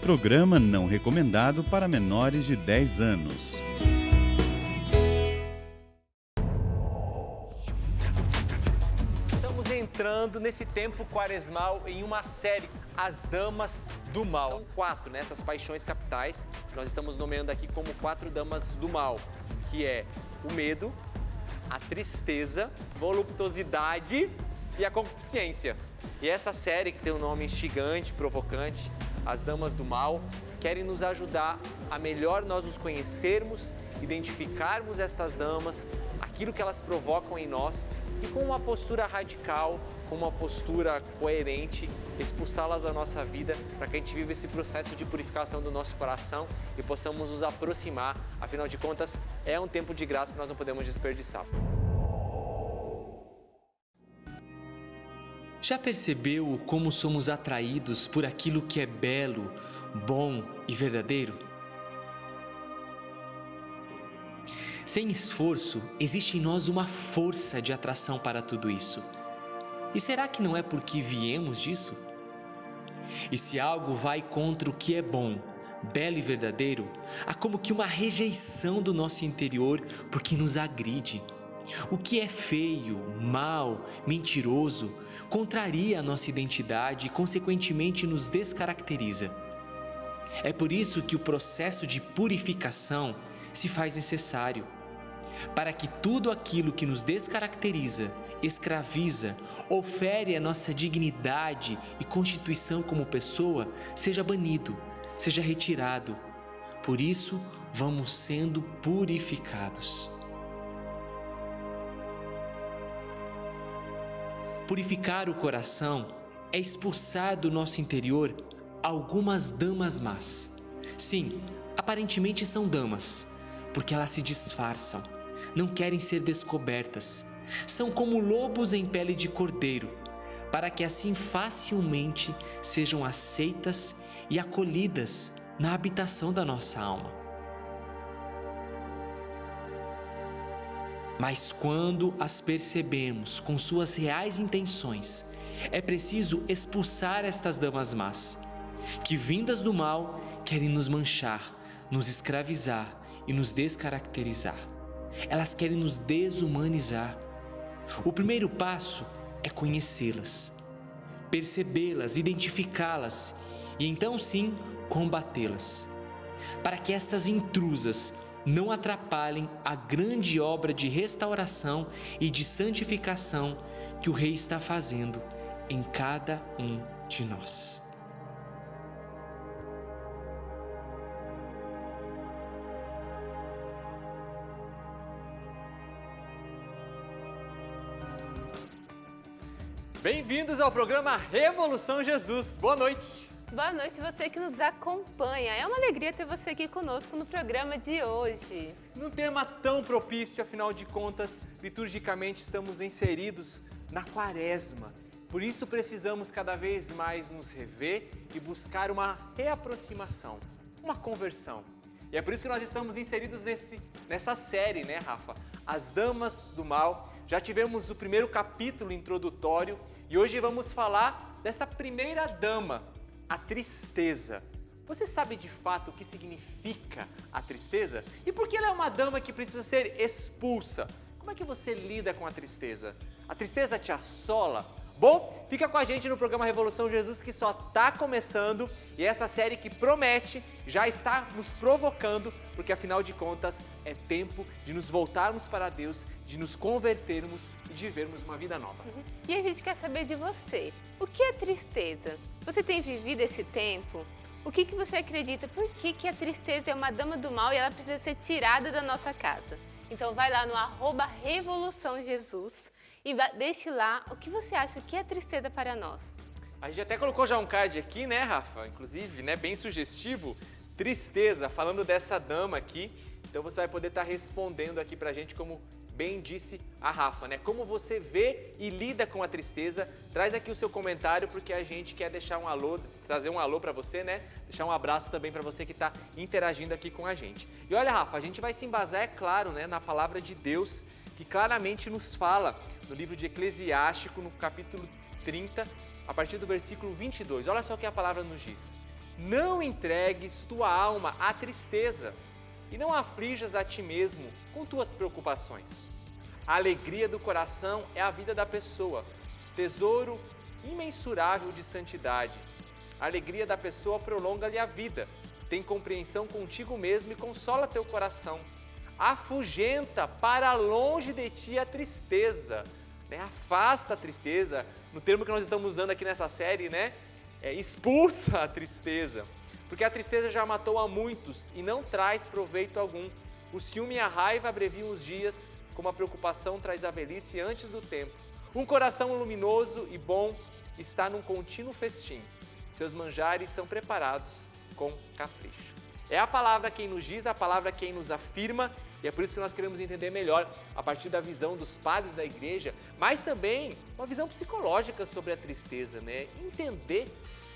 Programa não recomendado para menores de 10 anos. Estamos entrando nesse tempo quaresmal em uma série, As Damas do Mal. São 4, né, essas paixões capitais. Nós estamos nomeando aqui como 4 damas do mal, que é o medo, a tristeza, voluptuosidade e a concupiscência. E essa série, que tem um nome instigante, provocante, As Damas do Mal, querem nos ajudar a melhor nós nos conhecermos, identificarmos estas damas, aquilo que elas provocam em nós e com uma postura radical, com uma postura coerente, expulsá-las da nossa vida para que a gente viva esse processo de purificação do nosso coração e possamos nos aproximar. Afinal de contas, é um tempo de graça que nós não podemos desperdiçar. Já percebeu como somos atraídos por aquilo que é belo, bom e verdadeiro? Sem esforço, existe em nós uma força de atração para tudo isso. E será que não é porque viemos disso? E se algo vai contra o que é bom, belo e verdadeiro, há como que uma rejeição do nosso interior porque nos agride. O que é feio, mau, mentiroso, contraria a nossa identidade e, consequentemente, nos descaracteriza. É por isso que o processo de purificação se faz necessário, para que tudo aquilo que nos descaracteriza, escraviza, ofere a nossa dignidade e constituição como pessoa, seja banido, seja retirado. Por isso, vamos sendo purificados. Purificar o coração é expulsar do nosso interior algumas damas más. Sim, aparentemente são damas, porque elas se disfarçam, não querem ser descobertas. São como lobos em pele de cordeiro, para que assim facilmente sejam aceitas e acolhidas na habitação da nossa alma. Mas quando as percebemos com suas reais intenções, é preciso expulsar estas damas más, que vindas do mal querem nos manchar, nos escravizar e nos descaracterizar. Elas querem nos desumanizar. O primeiro passo é conhecê-las, percebê-las, identificá-las e então sim combatê-las, para que estas intrusas não atrapalhem a grande obra de restauração e de santificação que o Rei está fazendo em cada um de nós. Bem-vindos ao programa Revolução Jesus. Boa noite. Boa noite, você que nos acompanha. É uma alegria ter você aqui conosco no programa de hoje. Num tema tão propício, afinal de contas, liturgicamente estamos inseridos na Quaresma. Por isso precisamos cada vez mais nos rever e buscar uma reaproximação, uma conversão. E é por isso que nós estamos inseridos nessa série, né, Rafa? As Damas do Mal. Já tivemos o primeiro capítulo introdutório e hoje vamos falar desta primeira dama, a tristeza. Você sabe de fato o que significa a tristeza? E por que ela é uma dama que precisa ser expulsa? Como é que você lida com a tristeza? A tristeza te assola? Bom, fica com a gente no programa Revolução Jesus, que só está começando, e essa série que promete já está nos provocando, porque afinal de contas é tempo de nos voltarmos para Deus, de nos convertermos e de vivermos uma vida nova. E a gente quer saber de você. O que é tristeza? Você tem vivido esse tempo? O que você acredita? Por que a tristeza é uma dama do mal e ela precisa ser tirada da nossa casa? Então vai lá no @RevoluçãoJesus e deixe lá o que você acha que é tristeza para nós. A gente até colocou já um card aqui, né, Rafa? Inclusive, né, bem sugestivo. Tristeza, falando dessa dama aqui. Então você vai poder estar respondendo aqui pra gente, como bem disse a Rafa, né? Como você vê e lida com a tristeza. Traz aqui o seu comentário, porque a gente quer deixar um alô, trazer um alô pra você, né? Deixar um abraço também pra você que tá interagindo aqui com a gente. E olha, Rafa, a gente vai se embasar, é claro, né, na palavra de Deus, que claramente nos fala no livro de Eclesiástico, no capítulo 30, a partir do versículo 22. Olha só o que a palavra nos diz. não entregues tua alma à tristeza e não aflijas a ti mesmo com tuas preocupações. A alegria do coração é a vida da pessoa, tesouro imensurável de santidade. A alegria da pessoa prolonga-lhe a vida, tem compreensão contigo mesmo e consola teu coração. Afugenta para longe de ti a tristeza, né? Afasta a tristeza, no termo que nós estamos usando aqui nessa série, né? Expulsa a tristeza, porque a tristeza já matou a muitos e não traz proveito algum. O ciúme e a raiva abreviam os dias, como a preocupação traz a velhice antes do tempo. Um coração luminoso e bom está num contínuo festim. Seus manjares são preparados com capricho. É a palavra quem nos diz, a palavra quem nos afirma, e é por isso que nós queremos entender melhor, a partir da visão dos padres da igreja, mas também uma visão psicológica sobre a tristeza, né? Entender,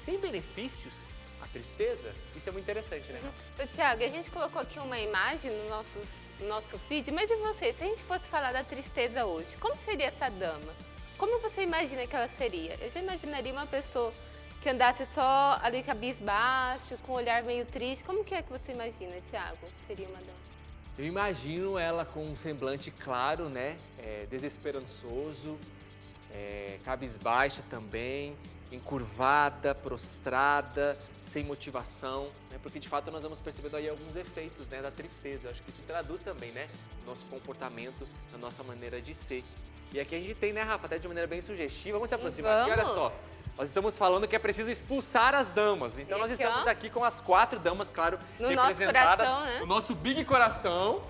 tem benefícios a tristeza? Isso é muito interessante, né? Tiago, a gente colocou aqui uma imagem no nosso feed, mas e você? Se a gente fosse falar da tristeza hoje, como seria essa dama? Como você imagina que ela seria? Eu já imaginaria uma pessoa que andasse só ali cabisbaixo, com um olhar meio triste. Como que é que você imagina, Tiago, seria uma dama? Eu imagino ela com um semblante claro, né? Desesperançoso, cabisbaixa também, encurvada, prostrada, sem motivação, né? Porque de fato nós vamos percebendo aí alguns efeitos, né, da tristeza. Eu acho que isso traduz também, né, o nosso comportamento, a nossa maneira de ser. E aqui a gente tem, né, Rafa, até de maneira bem sugestiva. Vamos se aproximar aqui, olha só. Nós estamos falando que é preciso expulsar as damas. Então nós estamos aqui com as 4 damas, claro, no representadas. Nosso coração, né? O nosso big coração,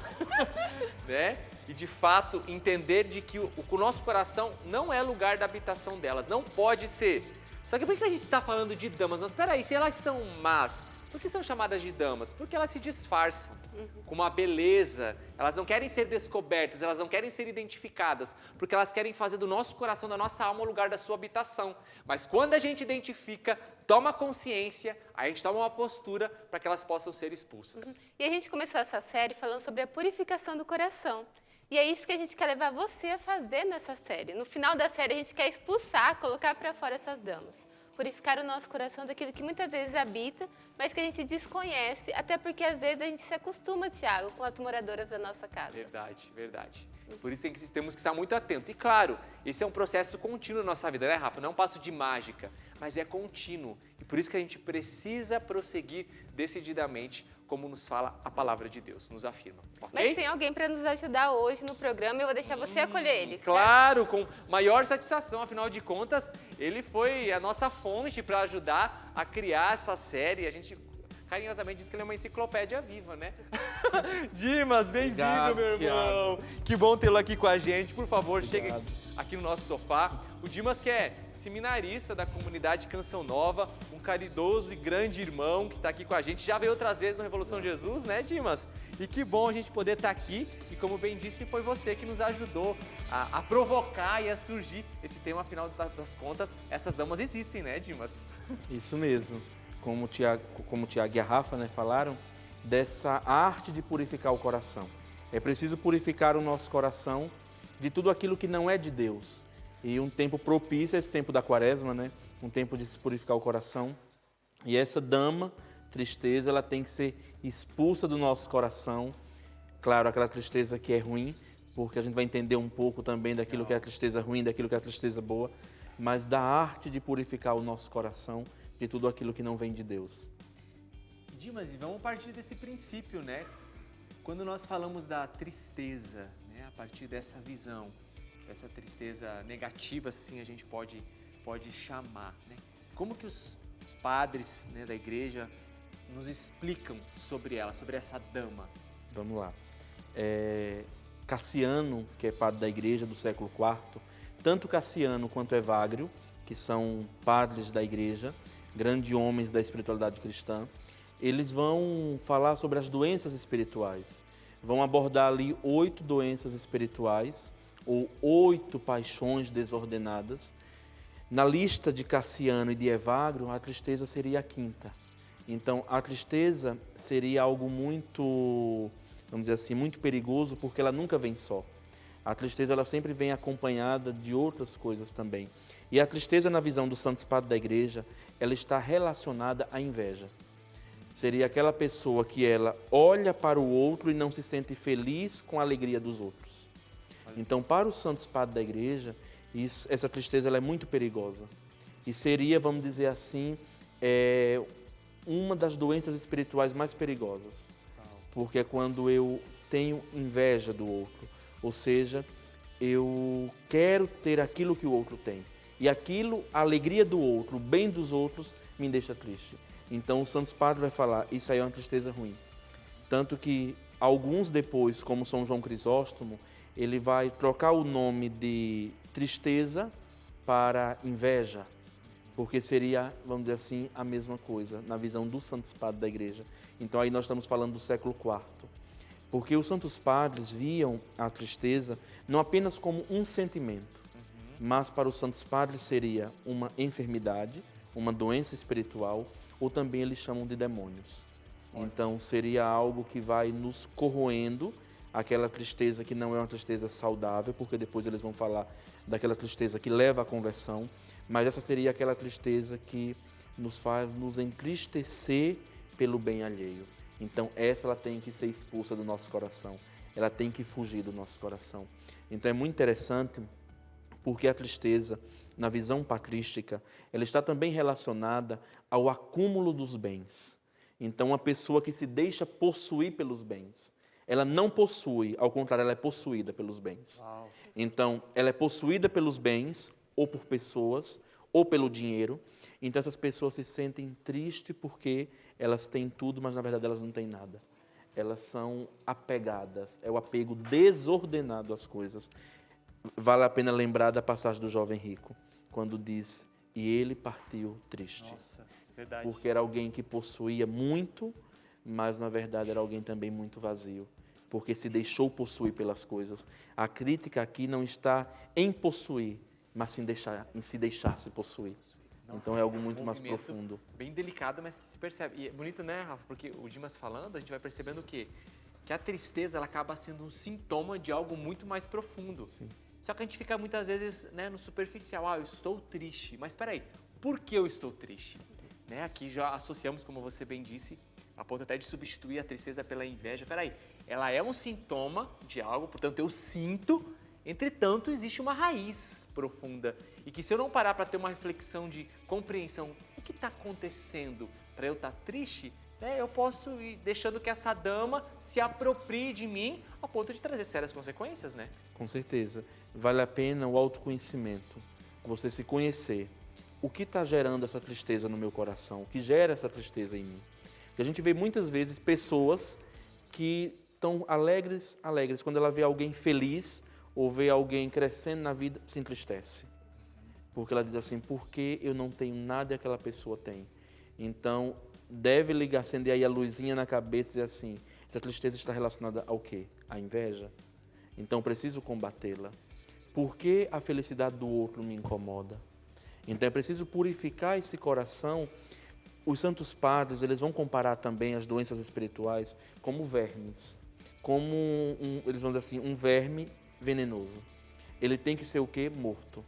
né? E de fato entender de que o nosso coração não é lugar da habitação delas, não pode ser. Só que por que a gente está falando de damas? Mas espera aí, se elas são más, por que são chamadas de damas? Porque elas se disfarçam com uma beleza, elas não querem ser descobertas, elas não querem ser identificadas, porque elas querem fazer do nosso coração, da nossa alma, o lugar da sua habitação. Mas quando a gente identifica, toma consciência, a gente toma uma postura para que elas possam ser expulsas. E a gente começou essa série falando sobre a purificação do coração. E é isso que a gente quer levar você a fazer nessa série. No final da série, a gente quer expulsar, colocar para fora essas damas. Purificar o nosso coração daquilo que muitas vezes habita, mas que a gente desconhece, até porque às vezes a gente se acostuma, Tiago, com as moradoras da nossa casa. Verdade, verdade. Por isso temos que estar muito atentos. E claro, esse é um processo contínuo na nossa vida, né, Rafa? Não é um passo de mágica, mas é contínuo. E por isso que a gente precisa prosseguir decididamente, como nos fala a palavra de Deus, nos afirma. Okay? Mas tem alguém para nos ajudar hoje no programa, eu vou deixar você acolher ele. Claro, com maior satisfação, afinal de contas, ele foi a nossa fonte para ajudar a criar essa série. A gente carinhosamente diz que ele é uma enciclopédia viva, né? Dimas, bem-vindo, meu irmão. Thiago. Que bom tê-lo aqui com a gente. Por favor, chegue aqui no nosso sofá. O Dimas, que é seminarista da comunidade Canção Nova, um caridoso e grande irmão que está aqui com a gente. Já veio outras vezes no Revolução Jesus, né, Dimas? E que bom a gente poder estar aqui. E como bem disse, foi você que nos ajudou a provocar e a surgir esse tema. Afinal das contas, essas damas existem, né, Dimas? Isso mesmo. Como o Tiago e a Rafa, né, falaram, dessa arte de purificar o coração. É preciso purificar o nosso coração de tudo aquilo que não é de Deus. E um tempo propício é esse tempo da quaresma, né? Um tempo de se purificar o coração. E essa dama, tristeza, ela tem que ser expulsa do nosso coração. Claro, aquela tristeza que é ruim, porque a gente vai entender um pouco também daquilo que é a tristeza ruim, daquilo que é a tristeza boa, mas da arte de purificar o nosso coração de tudo aquilo que não vem de Deus. Dimas, e vamos partir desse princípio, né? Quando nós falamos da tristeza, né? A partir dessa visão, essa tristeza negativa, assim a gente pode chamar, né? Como que os padres, né, da igreja nos explicam sobre ela, sobre essa dama? Vamos lá. Cassiano, que é padre da igreja do século IV, tanto Cassiano quanto Evagrio, que são padres da igreja, grandes homens da espiritualidade cristã, eles vão falar sobre as doenças espirituais. Vão abordar ali 8 doenças espirituais, ou 8 paixões desordenadas. Na lista de Cassiano e de Evagrio, a tristeza seria a 5ª. Então, a tristeza seria algo muito, vamos dizer assim, muito perigoso, porque ela nunca vem só. A tristeza ela sempre vem acompanhada de outras coisas também. E a tristeza, na visão dos santos padres da igreja, ela está relacionada à inveja. seria aquela pessoa que ela olha para o outro e não se sente feliz com a alegria dos outros. Então, para os santos padres da igreja, essa tristeza ela é muito perigosa. E seria, vamos dizer assim, uma das doenças espirituais mais perigosas. Porque é quando eu tenho inveja do outro. Ou seja, eu quero ter aquilo que o outro tem. E aquilo, a alegria do outro, o bem dos outros, me deixa triste. Então o Santos Padre vai falar, isso aí é uma tristeza ruim. Tanto que alguns depois, como São João Crisóstomo, ele vai trocar o nome de tristeza para inveja, porque seria, vamos dizer assim, a mesma coisa, na visão dos Santos Padres da Igreja. Então aí nós estamos falando do século IV. Porque os Santos Padres viam a tristeza não apenas como um sentimento, mas para os Santos Padres seria uma enfermidade, uma doença espiritual, ou também eles chamam de demônios. Então seria algo que vai nos corroendo, aquela tristeza que não é uma tristeza saudável, porque depois eles vão falar daquela tristeza que leva à conversão, mas essa seria aquela tristeza que nos faz nos entristecer pelo bem alheio. Então essa ela tem que ser expulsa do nosso coração, ela tem que fugir do nosso coração. Então é muito interessante, porque a tristeza, na visão patrística, ela está também relacionada ao acúmulo dos bens. Então, uma pessoa que se deixa possuir pelos bens, ela não possui, ao contrário, ela é possuída pelos bens. Então, ela é possuída pelos bens, ou por pessoas, ou pelo dinheiro. Então, essas pessoas se sentem tristes porque elas têm tudo, mas na verdade elas não têm nada. Elas são apegadas, é o apego desordenado às coisas. Vale a pena lembrar da passagem do jovem rico, quando diz, e ele partiu triste. Nossa, verdade. Porque era alguém que possuía muito, mas na verdade era alguém também muito vazio, porque se deixou possuir pelas coisas. A crítica aqui não está em possuir, mas em se deixar se possuir. Então é algo muito mais profundo. Bem delicado, mas que se percebe. E é bonito, né, Rafa? Porque o Dimas falando, a gente vai percebendo o quê? Que a tristeza ela acaba sendo um sintoma de algo muito mais profundo. Sim. Só que a gente fica muitas vezes, né, no superficial. Ah, eu estou triste. Mas espera aí, por que eu estou triste? Né, aqui já associamos, como você bem disse, a ponto até de substituir a tristeza pela inveja. Espera aí, ela é um sintoma de algo, portanto eu sinto. Entretanto, existe uma raiz profunda e que se eu não parar para ter uma reflexão de compreensão, o que está acontecendo para eu estar triste, né, eu posso ir deixando que essa dama se aproprie de mim a ponto de trazer sérias consequências, né? Com certeza. Vale a pena o autoconhecimento, você se conhecer. O que está gerando essa tristeza no meu coração? O que gera essa tristeza em mim? Porque a gente vê muitas vezes pessoas que estão alegres, quando ela vê alguém feliz, ou vê alguém crescendo na vida, se entristece. Porque ela diz assim, por que eu não tenho nada que aquela pessoa tem? Então, deve ligar, acender aí a luzinha na cabeça e dizer assim, essa tristeza está relacionada ao quê? À inveja? Então, preciso combatê-la. Por que a felicidade do outro me incomoda? Então, é preciso purificar esse coração. Os santos padres, eles vão comparar também as doenças espirituais como vermes. Como, eles vão dizer assim, um verme venenoso. Ele tem que ser o quê? Morto.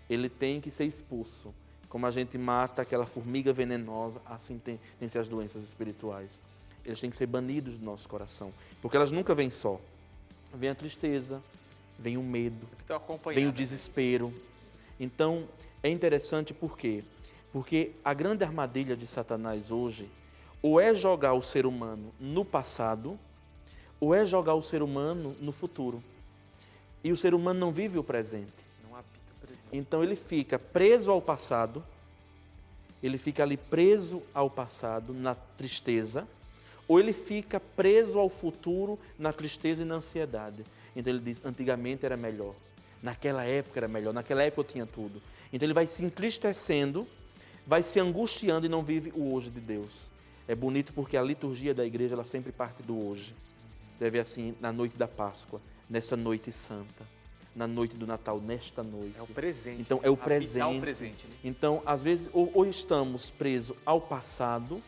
Ele tem que ser expulso. Como a gente mata aquela formiga venenosa, assim tem que ser as doenças espirituais. Eles têm que ser banidos do nosso coração. Porque elas nunca vêm só. Vem a tristeza, vem o medo, vem o desespero. Então, é interessante por quê? Porque a grande armadilha de Satanás hoje, ou é jogar o ser humano no passado, ou é jogar o ser humano no futuro. E o ser humano não vive o presente. Não habita o presente. Então ele fica preso ao passado, ele fica ali preso ao passado, na tristeza, ou ele fica preso ao futuro, na tristeza e na ansiedade. Então ele diz, antigamente era melhor, naquela época era melhor, naquela época eu tinha tudo. Então ele vai se entristecendo, vai se angustiando e não vive o hoje de Deus. É bonito porque a liturgia da igreja, ela sempre parte do hoje. Você vê assim, na noite da Páscoa, nessa noite santa, na noite do Natal, nesta noite. É o presente. Então, é o Habitar presente. o presente, né? Então, às vezes, ou estamos presos ao passado,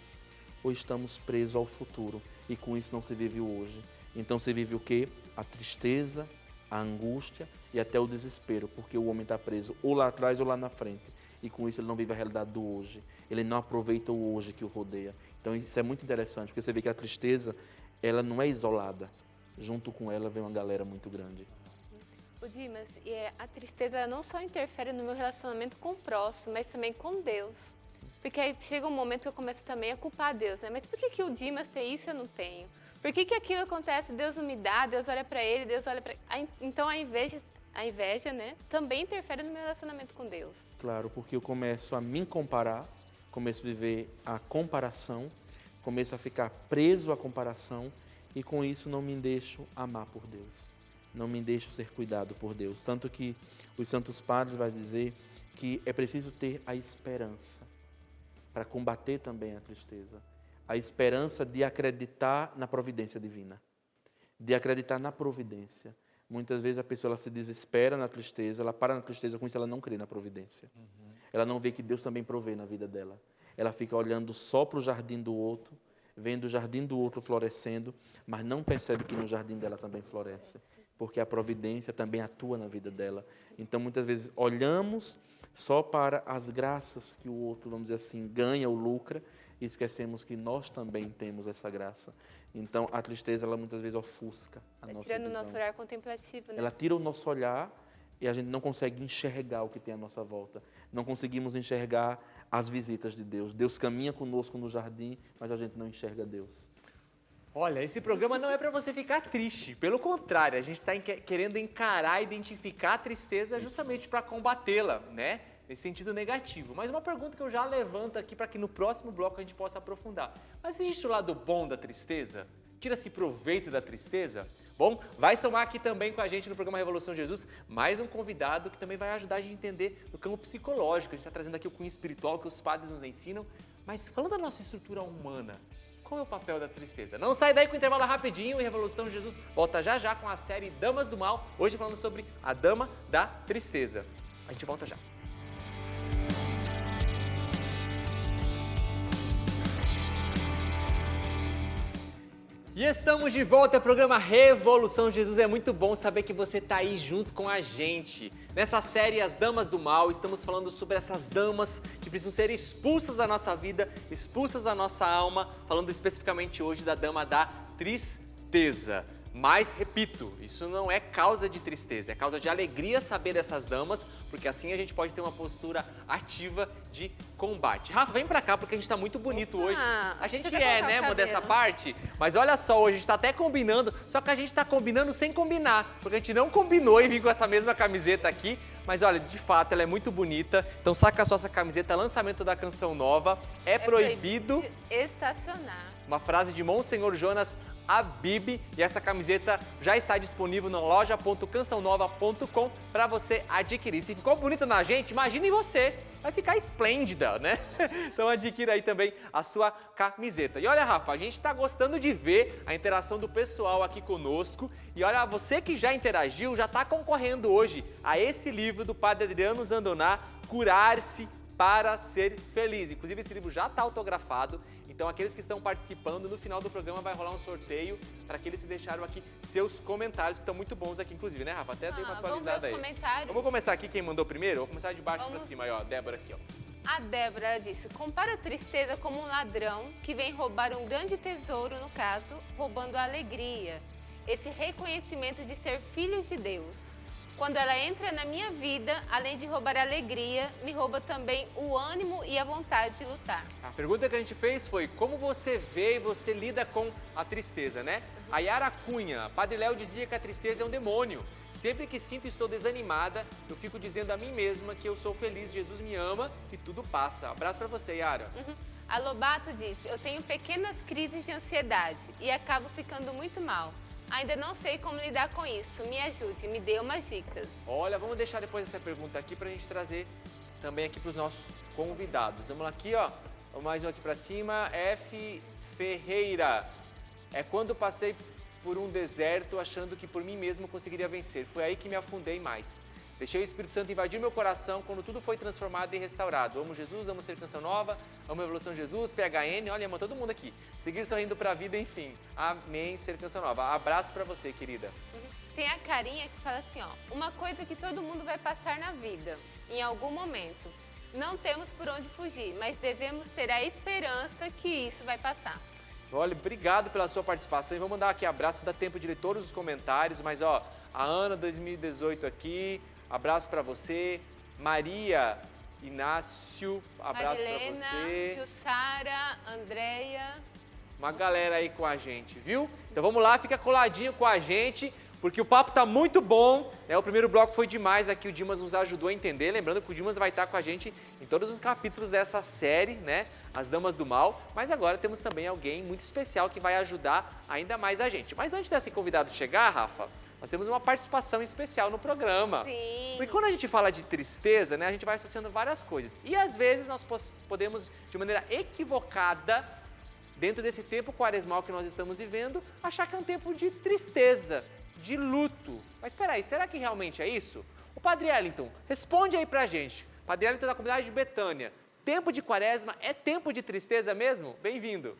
ou estamos presos ao futuro. E com isso não se vive o hoje. Então, se vive o quê? A tristeza, a angústia e até o desespero, porque o homem está preso ou lá atrás ou lá na frente. E com isso ele não vive a realidade do hoje. Ele não aproveita o hoje que o rodeia. Então isso é muito interessante, porque você vê que a tristeza, ela não é isolada. Junto com ela vem uma galera muito grande. O Dimas, a tristeza não só interfere no meu relacionamento com o próximo, mas também com Deus. Porque aí chega um momento que eu começo também a culpar Deus, né? Mas por que o Dimas tem isso e eu não tenho? Por que aquilo acontece, Deus não me dá, Deus olha para ele, Deus olha para... Então a inveja, né, também interfere no meu relacionamento com Deus. Claro, porque eu começo a me comparar, começo a viver a comparação, começo a ficar preso à comparação e com isso não me deixo amar por Deus. Não me deixo ser cuidado por Deus. Tanto que os Santos Padres vai dizer que é preciso ter a esperança para combater também a tristeza. A esperança de acreditar na providência divina, de acreditar na providência. Muitas vezes a pessoa ela se desespera na tristeza, ela para na tristeza, com isso ela não crê na providência. Ela não vê que Deus também provê na vida dela. Ela fica olhando só para o jardim do outro, vendo o jardim do outro florescendo, mas não percebe que no jardim dela também floresce, porque a providência também atua na vida dela. Então, muitas vezes, olhamos só para as graças que o outro, vamos dizer assim, ganha ou lucra, e esquecemos que nós também temos essa graça. Então, a tristeza, ela muitas vezes ofusca a nossa tirando visão. o nosso olhar contemplativo, né? Ela tira o nosso olhar e a gente não consegue enxergar o que tem à nossa volta. Não conseguimos enxergar as visitas de Deus. Deus caminha conosco no jardim, mas a gente não enxerga Deus. Olha, esse programa não é para você ficar triste. Pelo contrário, a gente está querendo encarar, identificar a tristeza justamente para combatê-la, né? Nesse sentido negativo. Mas uma pergunta que eu já levanto aqui para que no próximo bloco a gente possa aprofundar. Mas existe o lado bom da tristeza? Tira-se proveito da tristeza? Bom, vai somar aqui também com a gente no programa Revolução Jesus mais um convidado que também vai ajudar a gente a entender no campo psicológico. A gente está trazendo aqui o cunho espiritual que os padres nos ensinam. Mas falando da nossa estrutura humana, qual é o papel da tristeza? Não sai daí com o intervalo rapidinho e Revolução Jesus volta já já com a série Damas do Mal. Hoje falando sobre a Dama da Tristeza. A gente volta já. E estamos de volta ao programa Revolução Jesus. É muito bom saber que você está aí junto com a gente. Nessa série As Damas do Mal, estamos falando sobre essas damas que precisam ser expulsas da nossa vida, expulsas da nossa alma, falando especificamente hoje da dama da tristeza. Mas, repito, isso não é causa de tristeza, é causa de alegria saber dessas damas, porque assim a gente pode ter uma postura ativa de combate. Rafa, vem pra cá, porque a gente tá muito bonito hoje. A gente né, modesta parte, mas olha só, hoje a gente tá até combinando, só que a gente tá combinando sem combinar, porque a gente não combinou e vir com essa mesma camiseta aqui, mas olha, de fato, ela é muito bonita, então saca só essa camiseta, lançamento da canção nova, é proibido estacionar. Uma frase de Monsenhor Jonas Abib, e essa camiseta já está disponível na loja.cançãonova.com para você adquirir. Se ficou bonita na gente, imagine você, vai ficar esplêndida, né? Então adquira aí também a sua camiseta. E olha, Rafa, a gente está gostando de ver a interação do pessoal aqui conosco. E olha, você que já interagiu, já está concorrendo hoje a esse livro do Padre Adriano Zandoná, Curar-se para Ser Feliz. Inclusive, esse livro já está autografado. Então, aqueles que estão participando, no final do programa vai rolar um sorteio para aqueles que deixaram aqui seus comentários, que estão muito bons aqui, inclusive, né, Rafa? Até dei uma atualizada aí. Comentários. Vamos começar aqui, quem mandou primeiro? Vou começar de baixo para cima, aí, ó, Débora aqui, ó. A Débora disse, compara a tristeza como um ladrão que vem roubar um grande tesouro, no caso, roubando a alegria. Esse reconhecimento de ser filhos de Deus. Quando ela entra na minha vida, além de roubar a alegria, me rouba também o ânimo e a vontade de lutar. A pergunta que a gente fez foi como você vê e você lida com a tristeza, né? A Yara Cunha, Padre Léo dizia que a tristeza é um demônio. Sempre que sinto e estou desanimada, eu fico dizendo a mim mesma que eu sou feliz, Jesus me ama e tudo passa. Abraço pra você, Yara. A Lobato disse, eu tenho pequenas crises de ansiedade e acabo ficando muito mal. Ainda não sei como lidar com isso. Me ajude, me dê umas dicas. Olha, vamos deixar depois essa pergunta aqui pra gente trazer também aqui pros nossos convidados. Vamos lá aqui, ó. Mais um aqui pra cima. F. Ferreira. É quando passei por um deserto achando que por mim mesmo conseguiria vencer. Foi aí que me afundei mais. Deixei o Espírito Santo invadir meu coração quando tudo foi transformado e restaurado. Amo Jesus, amo ser Canção Nova, amo Evolução Jesus, PHN, olha, amo todo mundo aqui. Seguir sorrindo pra vida, enfim. Amém, ser Canção Nova. Abraço pra você, querida. Tem a Carinha que fala assim, ó, uma coisa que todo mundo vai passar na vida, em algum momento. Não temos por onde fugir, mas devemos ter a esperança que isso vai passar. Olha, obrigado pela sua participação e vamos mandar aqui abraço, dá tempo de ler todos os comentários, mas ó, a Ana 2018 aqui, abraço para você, Maria Inácio, abraço para você. Jussara, Andréia. Uma galera aí com a gente, viu? Então vamos lá, fica coladinho com a gente, porque o papo tá muito bom, né? O primeiro bloco foi demais aqui, o Dimas nos ajudou a entender, lembrando que o Dimas vai estar com a gente em todos os capítulos dessa série, né? As Damas do Mal, mas agora temos também alguém muito especial que vai ajudar ainda mais a gente. Mas antes desse convidado chegar, Rafa, nós temos uma participação especial no programa. Sim. Porque quando a gente fala de tristeza, né, a gente vai associando várias coisas. E às vezes nós podemos, de maneira equivocada, dentro desse tempo quaresmal que nós estamos vivendo, achar que é um tempo de tristeza, de luto. Mas espera aí, será que realmente é isso? O Padre Wellington, responde aí pra gente. Padre Wellington da comunidade de Betânia. Tempo de quaresma é tempo de tristeza mesmo? Bem-vindo.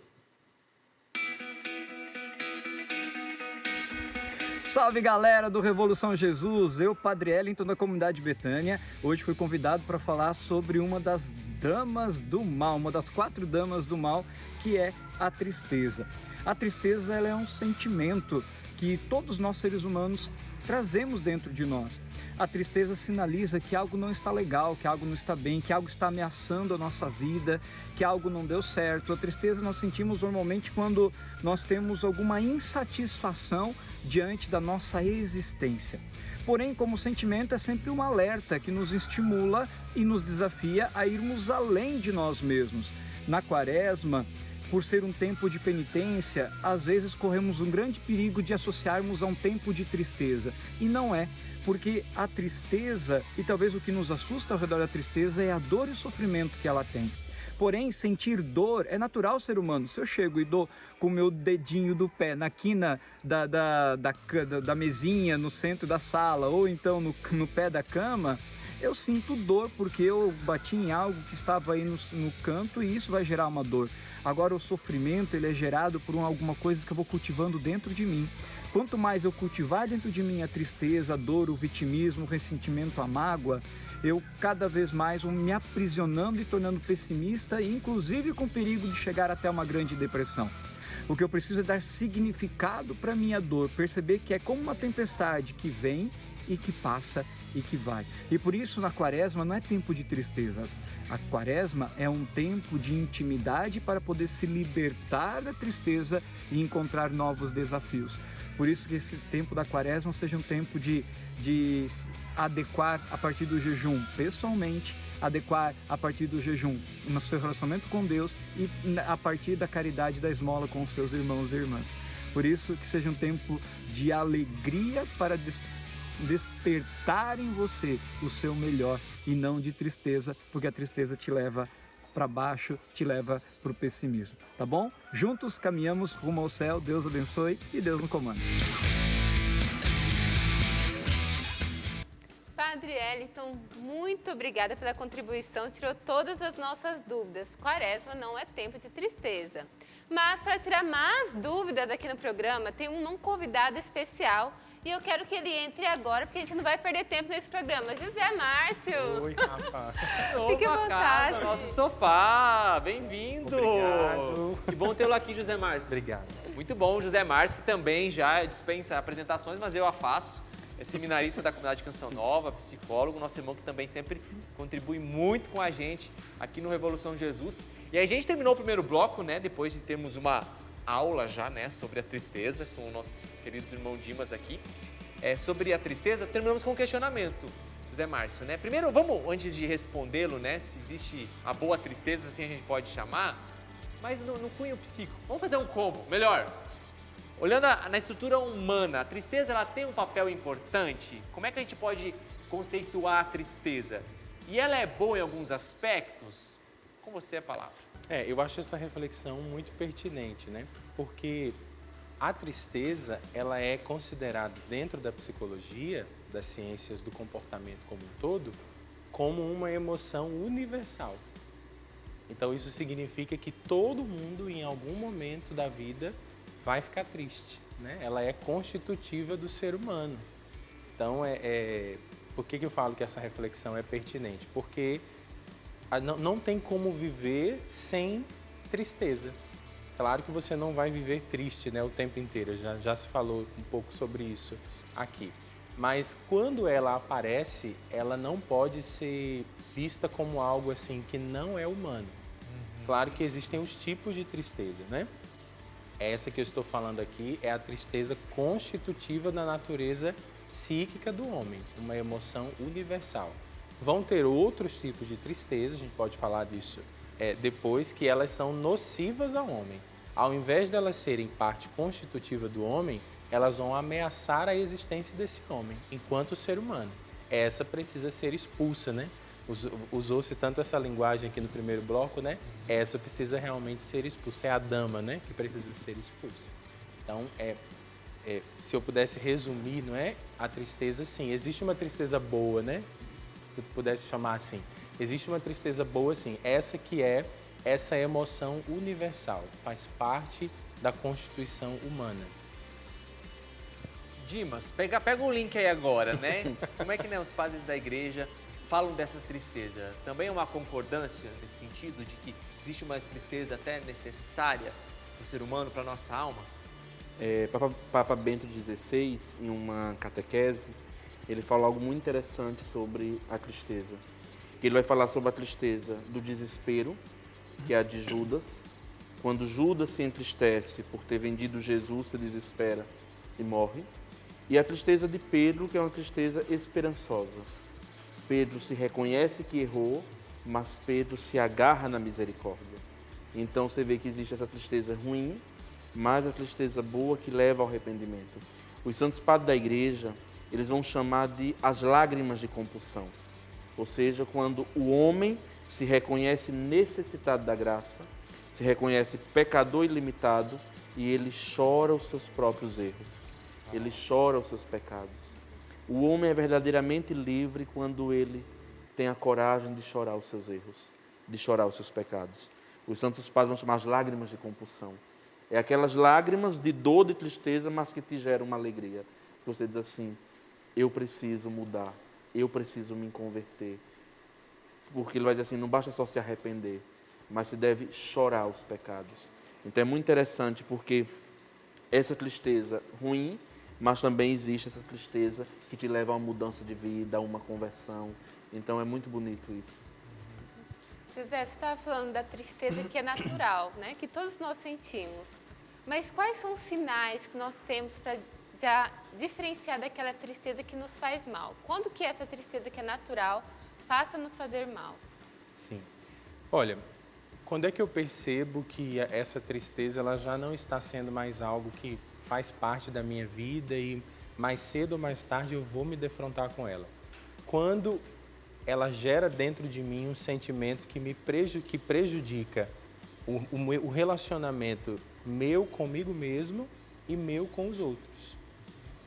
Salve galera do Revolução Jesus, eu, Padre Wellington da comunidade Betânia, hoje fui convidado para falar sobre uma das damas do mal, uma das 4 damas do mal, que é a tristeza. A tristeza ela é um sentimento que todos nós seres humanos trazemos dentro de nós. A tristeza sinaliza que algo não está legal, que algo não está bem, que algo está ameaçando a nossa vida, que algo não deu certo. A tristeza nós sentimos normalmente quando nós temos alguma insatisfação diante da nossa existência. Porém, como sentimento, é sempre um alerta que nos estimula e nos desafia a irmos além de nós mesmos. Na Quaresma, por ser um tempo de penitência, às vezes corremos um grande perigo de associarmos a um tempo de tristeza. E não é, porque a tristeza, e talvez o que nos assusta ao redor da tristeza, é a dor e o sofrimento que ela tem. Porém, sentir dor é natural ao ser humano. Se eu chego e dou com o meu dedinho do pé na quina da mesinha, no centro da sala, ou então no pé da cama, eu sinto dor porque eu bati em algo que estava aí no canto e isso vai gerar uma dor. Agora o sofrimento ele é gerado por alguma coisa que eu vou cultivando dentro de mim. Quanto mais eu cultivar dentro de mim a tristeza, a dor, o vitimismo, o ressentimento, a mágoa, eu cada vez mais vou me aprisionando e tornando pessimista, inclusive com perigo de chegar até uma grande depressão. O que eu preciso é dar significado para a minha dor, perceber que é como uma tempestade que vem e que passa e que vai. E por isso na Quaresma não é tempo de tristeza. A Quaresma é um tempo de intimidade para poder se libertar da tristeza e encontrar novos desafios. Por isso que esse tempo da Quaresma seja um tempo de adequar a partir do jejum pessoalmente, adequar a partir do jejum no seu relacionamento com Deus e a partir da caridade da esmola com os seus irmãos e irmãs. Por isso que seja um tempo de alegria para despertar em você o seu melhor e não de tristeza, porque a tristeza te leva para baixo, te leva para o pessimismo, tá bom? Juntos caminhamos rumo ao céu, Deus abençoe e Deus no comando. Padre Wellington, muito obrigada pela contribuição, tirou todas as nossas dúvidas. Quaresma não é tempo de tristeza. Mas para tirar mais dúvidas aqui no programa, tem um convidado especial e eu quero que ele entre agora, porque a gente não vai perder tempo nesse programa. José Márcio! Oi, Rafa. Fique à vontade. Nosso sofá, bem-vindo! Obrigado. Que bom tê-lo aqui, José Márcio. Obrigado. Muito bom, José Márcio, que também já dispensa apresentações, mas eu a faço. É seminarista da comunidade Canção Nova, psicólogo, nosso irmão que também sempre contribui muito com a gente aqui no Revolução Jesus. E aí a gente terminou o primeiro bloco, né, depois de termos uma aula já, né, sobre a tristeza, com o nosso querido irmão Dimas aqui. Sobre a tristeza, terminamos com um questionamento, José Márcio, né? Primeiro, vamos, antes de respondê-lo, né, se existe a boa tristeza, assim a gente pode chamar, mas no cunho psíquico. Vamos fazer um combo, melhor. Olhando na estrutura humana, a tristeza ela tem um papel importante? Como é que a gente pode conceituar a tristeza? E ela é boa em alguns aspectos? Com você a palavra. Eu acho essa reflexão muito pertinente, né? Porque a tristeza, ela é considerada dentro da psicologia, das ciências do comportamento como um todo, como uma emoção universal. Então isso significa que todo mundo, em algum momento da vida, vai ficar triste, né? Ela é constitutiva do ser humano. Então, por que eu falo que essa reflexão é pertinente? Porque não tem como viver sem tristeza. Claro que você não vai viver triste, né, o tempo inteiro, já se falou um pouco sobre isso aqui. Mas quando ela aparece, ela não pode ser vista como algo assim que não é humano. Claro que existem os tipos de tristeza, né? Essa que eu estou falando aqui é a tristeza constitutiva da natureza psíquica do homem, uma emoção universal. Vão ter outros tipos de tristeza, a gente pode falar disso depois, que elas são nocivas ao homem. Ao invés de elas serem parte constitutiva do homem, elas vão ameaçar a existência desse homem, enquanto ser humano. Essa precisa ser expulsa, né? Usou-se tanto essa linguagem aqui no primeiro bloco, né? Essa precisa realmente ser expulsa. É a dama, né? Que precisa ser expulsa. Então, se eu pudesse resumir, não é? A tristeza, sim. Existe uma tristeza boa, né? Se eu pudesse chamar assim. Existe uma tristeza boa, sim. Essa que é essa emoção universal. Faz parte da constituição humana. Dimas, pega um link aí agora, né? Como é que, né, os padres da igreja falam dessa tristeza? Também é uma concordância nesse sentido de que existe uma tristeza até necessária para o ser humano, para a nossa alma? Papa Bento XVI, em uma catequese, ele fala algo muito interessante sobre a tristeza. Ele vai falar sobre a tristeza do desespero, que é a de Judas. Quando Judas se entristece por ter vendido Jesus, se desespera e morre. E a tristeza de Pedro, que é uma tristeza esperançosa. Pedro se reconhece que errou, mas Pedro se agarra na misericórdia. Então você vê que existe essa tristeza ruim, mas a tristeza boa que leva ao arrependimento. Os santos padres da igreja, eles vão chamar de as lágrimas de compulsão. Ou seja, quando o homem se reconhece necessitado da graça, se reconhece pecador ilimitado e ele chora os seus próprios erros. Ele chora os seus pecados. O homem é verdadeiramente livre quando ele tem a coragem de chorar os seus erros, de chorar os seus pecados. Os santos padres vão chamar as lágrimas de compulsão. É aquelas lágrimas de dor, de tristeza, mas que te geram uma alegria. Você diz assim, eu preciso mudar, eu preciso me converter. Porque ele vai dizer assim, não basta só se arrepender, mas se deve chorar os pecados. Então é muito interessante porque essa tristeza ruim, mas também existe essa tristeza que te leva a uma mudança de vida, a uma conversão. Então é muito bonito isso. José, você estava falando da tristeza que é natural, né? Que todos nós sentimos. Mas quais são os sinais que nós temos para já diferenciar daquela tristeza que nos faz mal? Quando que essa tristeza que é natural passa a nos fazer mal? Sim. Olha, quando é que eu percebo que essa tristeza ela já não está sendo mais algo que faz parte da minha vida e mais cedo ou mais tarde eu vou me defrontar com ela? Quando ela gera dentro de mim um sentimento que prejudica o relacionamento meu comigo mesmo e meu com os outros.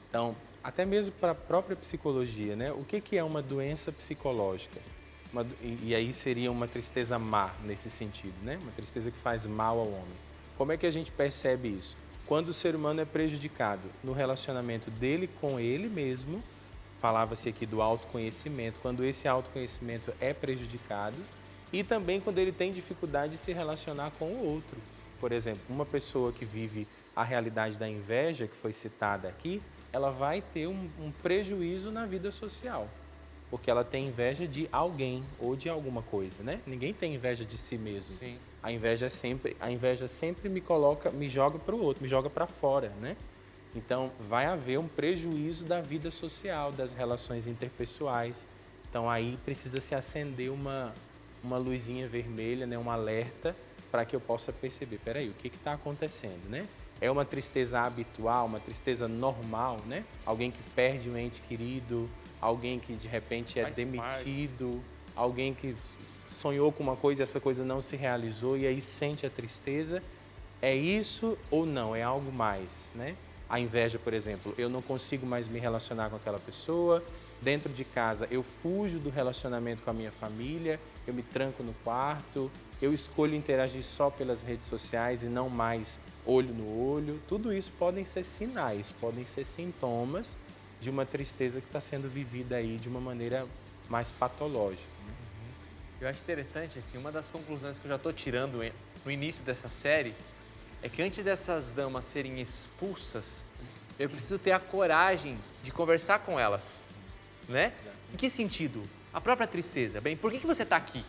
Então, até mesmo para a própria psicologia, né? O que é uma doença psicológica? E aí seria uma tristeza má nesse sentido, né? Uma tristeza que faz mal ao homem. Como é que a gente percebe isso? Quando o ser humano é prejudicado no relacionamento dele com ele mesmo, falava-se aqui do autoconhecimento, quando esse autoconhecimento é prejudicado e também quando ele tem dificuldade de se relacionar com o outro. Por exemplo, uma pessoa que vive a realidade da inveja, que foi citada aqui, ela vai ter um prejuízo na vida social, porque ela tem inveja de alguém ou de alguma coisa, né? Ninguém tem inveja de si mesmo. Sim. A inveja sempre me joga para o outro, me joga para fora, né? Então, vai haver um prejuízo da vida social, das relações interpessoais. Então, aí precisa se acender uma luzinha vermelha, né? Um alerta para que eu possa perceber, peraí, o que está acontecendo, né? É uma tristeza habitual, uma tristeza normal, né? Alguém que perde um ente querido, alguém que de repente é demitido, alguém que sonhou com uma coisa e essa coisa não se realizou e aí sente a tristeza. É isso ou não? É algo mais, né? A inveja, por exemplo, eu não consigo mais me relacionar com aquela pessoa. Dentro de casa, eu fujo do relacionamento com a minha família, eu me tranco no quarto, eu escolho interagir só pelas redes sociais e não mais olho no olho. Tudo isso podem ser sinais, podem ser sintomas de uma tristeza que está sendo vivida aí de uma maneira mais patológica, né? Eu acho interessante, assim, uma das conclusões que eu já estou tirando no início dessa série é que antes dessas damas serem expulsas, eu preciso ter a coragem de conversar com elas, né? Em que sentido? A própria tristeza. Bem, por que você está aqui?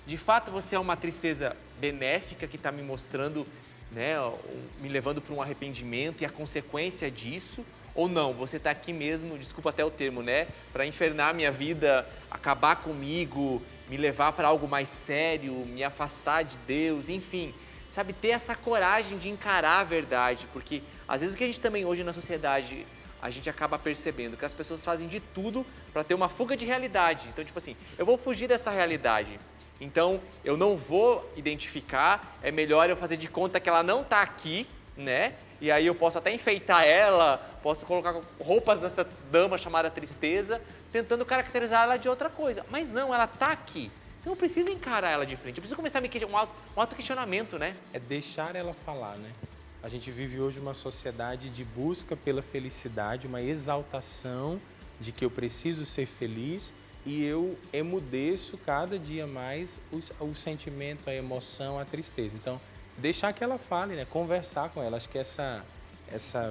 De fato, você é uma tristeza benéfica que está me mostrando, né, me levando para um arrependimento e a consequência disso? Ou não, você está aqui mesmo, desculpa até o termo, né, para infernar minha vida, acabar comigo, me levar para algo mais sério, me afastar de Deus, enfim. Sabe, ter essa coragem de encarar a verdade, porque às vezes o que a gente também hoje na sociedade, a gente acaba percebendo que as pessoas fazem de tudo para ter uma fuga de realidade. Então, tipo assim, eu vou fugir dessa realidade. Então, eu não vou identificar, é melhor eu fazer de conta que ela não está aqui, né? E aí eu posso até enfeitar ela, posso colocar roupas nessa dama chamada tristeza, tentando caracterizar ela de outra coisa. Mas não, ela está aqui. Então eu preciso encarar ela de frente, eu preciso começar a me questionar, um auto-questionamento, né? É deixar ela falar, né? A gente vive hoje uma sociedade de busca pela felicidade, uma exaltação de que eu preciso ser feliz e eu emudeço cada dia mais o sentimento, a emoção, a tristeza. Então, deixar que ela fale, né? Conversar com ela. Acho que essa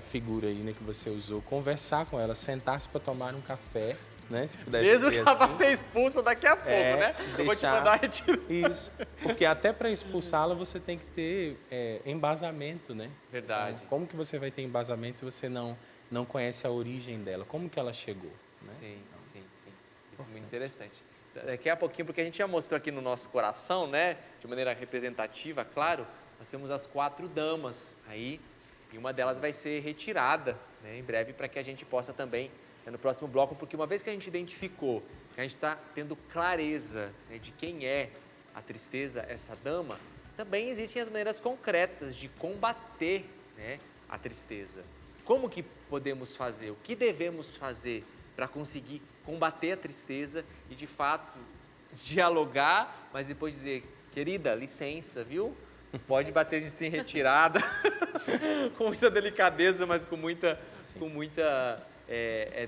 figura aí, né, que você usou, conversar com ela, sentar-se para tomar um café, né? Se pudesse Mesmo que dizer ela vá assim. ser expulsa daqui a pouco, né? Eu vou te mandar retirar. Isso, porque até para expulsá-la você tem que ter embasamento, né? Verdade. Então, como que você vai ter embasamento se você não conhece a origem dela? Como que ela chegou? Né? Sim. Isso é muito interessante. Daqui a pouquinho, porque a gente já mostrou aqui no nosso coração, né? De maneira representativa, claro, nós temos as 4 damas aí, e uma delas vai ser retirada, né, em breve, para que a gente possa também, né, no próximo bloco, porque uma vez que a gente identificou, que a gente está tendo clareza, né, de quem é a tristeza, essa dama, também existem as maneiras concretas de combater, né, a tristeza. Como que podemos fazer? O que devemos fazer para conseguir combater a tristeza e, de fato, dialogar, mas depois dizer, querida, licença, viu? Pode bater de si em retirada, com muita delicadeza, mas com muita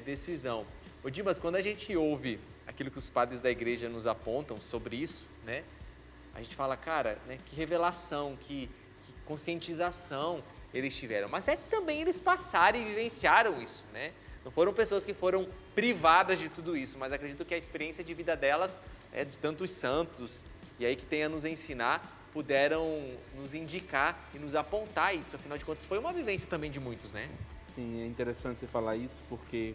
decisão. Ô Dimas, quando a gente ouve aquilo que os padres da igreja nos apontam sobre isso, né? A gente fala, cara, né, que revelação, que conscientização eles tiveram. Mas é que também eles passaram e vivenciaram isso, né? Não foram pessoas que foram privadas de tudo isso, mas acredito que a experiência de vida delas, de tantos santos, e aí que tem a nos ensinar, puderam nos indicar e nos apontar isso. Afinal de contas, foi uma vivência também de muitos, né? Sim, é interessante você falar isso, porque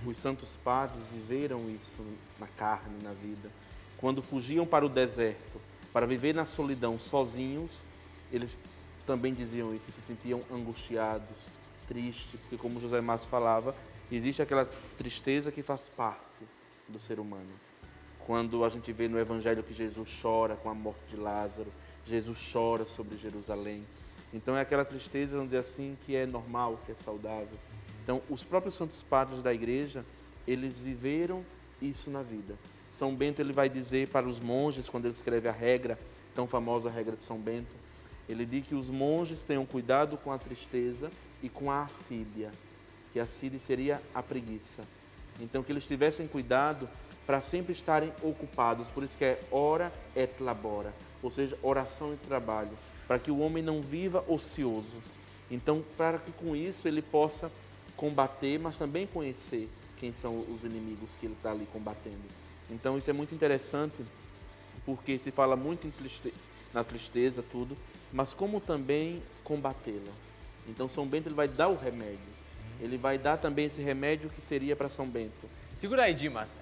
os santos padres viveram isso na carne, na vida. Quando fugiam para o deserto, para viver na solidão sozinhos, eles também diziam isso, se sentiam angustiados, tristes, porque como José Márcio falava, existe aquela tristeza que faz parte do ser humano. Quando a gente vê no Evangelho que Jesus chora com a morte de Lázaro, Jesus chora sobre Jerusalém. Então é aquela tristeza, vamos dizer assim, que é normal, que é saudável. Então os próprios santos padres da igreja, eles viveram isso na vida. São Bento, ele vai dizer para os monges, quando ele escreve a regra, tão famosa regra de São Bento, ele diz que os monges tenham cuidado com a tristeza e com a assídia, que a assídia seria a preguiça. Então que eles tivessem cuidado para sempre estarem ocupados, por isso que é ora et labora, ou seja, oração e trabalho, para que o homem não viva ocioso. Então, para que com isso ele possa combater, mas também conhecer quem são os inimigos que ele está ali combatendo. Então, isso é muito interessante, porque se fala muito na tristeza, tudo, mas como também combatê-la. Então, São Bento ele vai dar o remédio. Ele vai dar também esse remédio que seria para São Bento. Segura aí, Dimas.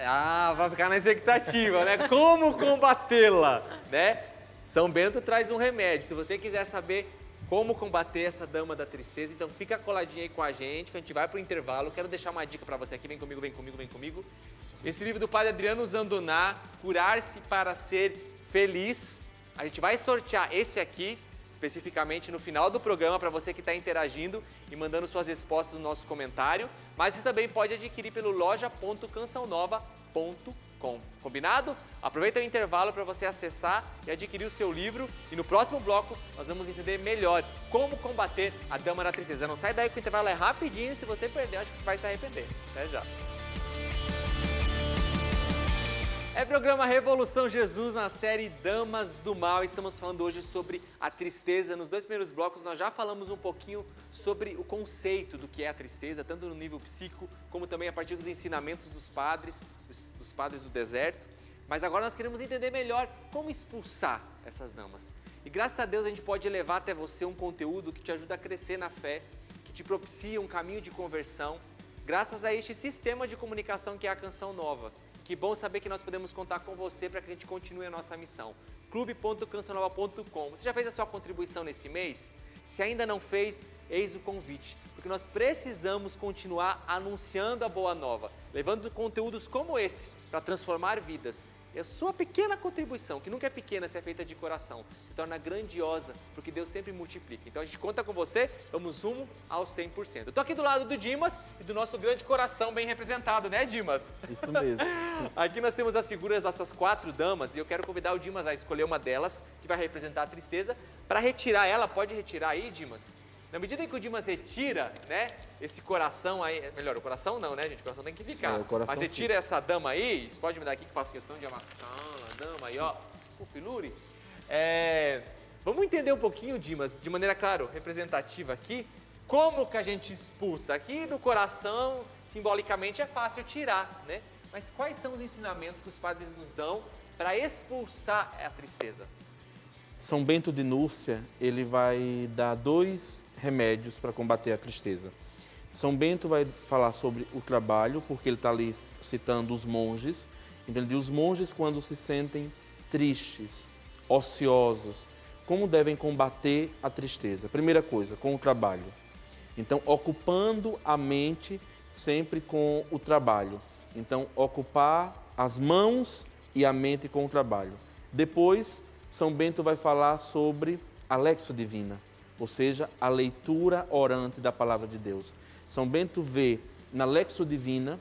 Vai ficar na expectativa, né? Como combatê-la, né? São Bento traz um remédio. Se você quiser saber como combater essa dama da tristeza, então fica coladinho aí com a gente, que a gente vai para o intervalo. Quero deixar uma dica para você aqui. Vem comigo, vem comigo, vem comigo. Esse livro do Padre Adriano Zandoná, Curar-se para Ser Feliz. A gente vai sortear esse aqui, especificamente no final do programa, para você que está interagindo e mandando suas respostas no nosso comentário. Mas você também pode adquirir pelo loja.cançãonova.com. Combinado? Aproveita o intervalo para você acessar e adquirir o seu livro. E no próximo bloco nós vamos entender melhor como combater a dama da tristeza. Não sai daí que o intervalo é rapidinho. Se você perder, acho que você vai se arrepender. Até já. É programa Revolução Jesus na série Damas do Mal. Estamos falando hoje sobre a tristeza. Nos 2 primeiros blocos nós já falamos um pouquinho sobre o conceito do que é a tristeza, tanto no nível psíquico, como também a partir dos ensinamentos dos padres do deserto. Mas agora nós queremos entender melhor como expulsar essas damas. E graças a Deus a gente pode levar até você um conteúdo que te ajuda a crescer na fé, que te propicia um caminho de conversão, graças a este sistema de comunicação que é a Canção Nova. Que bom saber que nós podemos contar com você para que a gente continue a nossa missão. clube.cançãonova.com. Você já fez a sua contribuição nesse mês? Se ainda não fez, eis o convite. Porque nós precisamos continuar anunciando a Boa Nova, levando conteúdos como esse para transformar vidas. E a sua pequena contribuição, que nunca é pequena se é feita de coração, se torna grandiosa, porque Deus sempre multiplica. Então a gente conta com você, vamos rumo aos 100%. Eu estou aqui do lado do Dimas e do nosso grande coração bem representado, né, Dimas? Isso mesmo. Aqui nós temos as figuras dessas 4 damas e eu quero convidar o Dimas a escolher uma delas, que vai representar a tristeza, para retirar ela. Pode retirar aí, Dimas? Na medida em que o Dimas retira, né, esse coração aí, melhor, o coração não, né, gente, o coração tem que ficar. Mas retira essa dama aí, você pode me dar aqui que eu faço questão de amassar a dama aí, ó, o filure. Vamos entender um pouquinho, Dimas, de maneira, claro, representativa aqui, como que a gente expulsa. Aqui no coração, simbolicamente, é fácil tirar, né? Mas quais são os ensinamentos que os padres nos dão para expulsar a tristeza? São Bento de Núrcia, ele vai dar 2 remédios para combater a tristeza. São Bento vai falar sobre o trabalho, porque ele está ali citando os monges. Então ele diz, os monges quando se sentem tristes, ociosos, como devem combater a tristeza? Primeira coisa, com o trabalho. Então, ocupando a mente sempre com o trabalho. Então, ocupar as mãos e a mente com o trabalho. Depois, São Bento vai falar sobre a Lexio Divina, ou seja, a leitura orante da Palavra de Deus. São Bento vê na Lexio Divina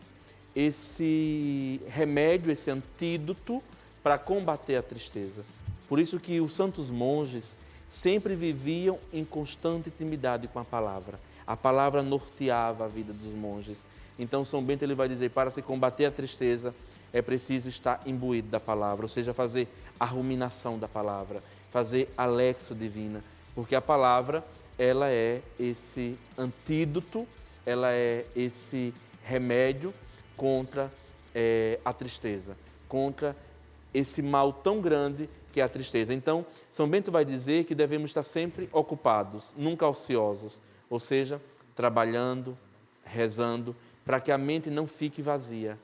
esse remédio, esse antídoto para combater a tristeza. Por isso que os santos monges sempre viviam em constante intimidade com a Palavra. A Palavra norteava a vida dos monges. Então São Bento ele vai dizer, para se combater a tristeza, é preciso estar imbuído da Palavra, ou seja, fazer a ruminação da Palavra, fazer a Lexio Divina, porque a Palavra, ela é esse antídoto, ela é esse remédio contra a tristeza, contra esse mal tão grande que é a tristeza. Então, São Bento vai dizer que devemos estar sempre ocupados, nunca ociosos, ou seja, trabalhando, rezando, para que a mente não fique vazia,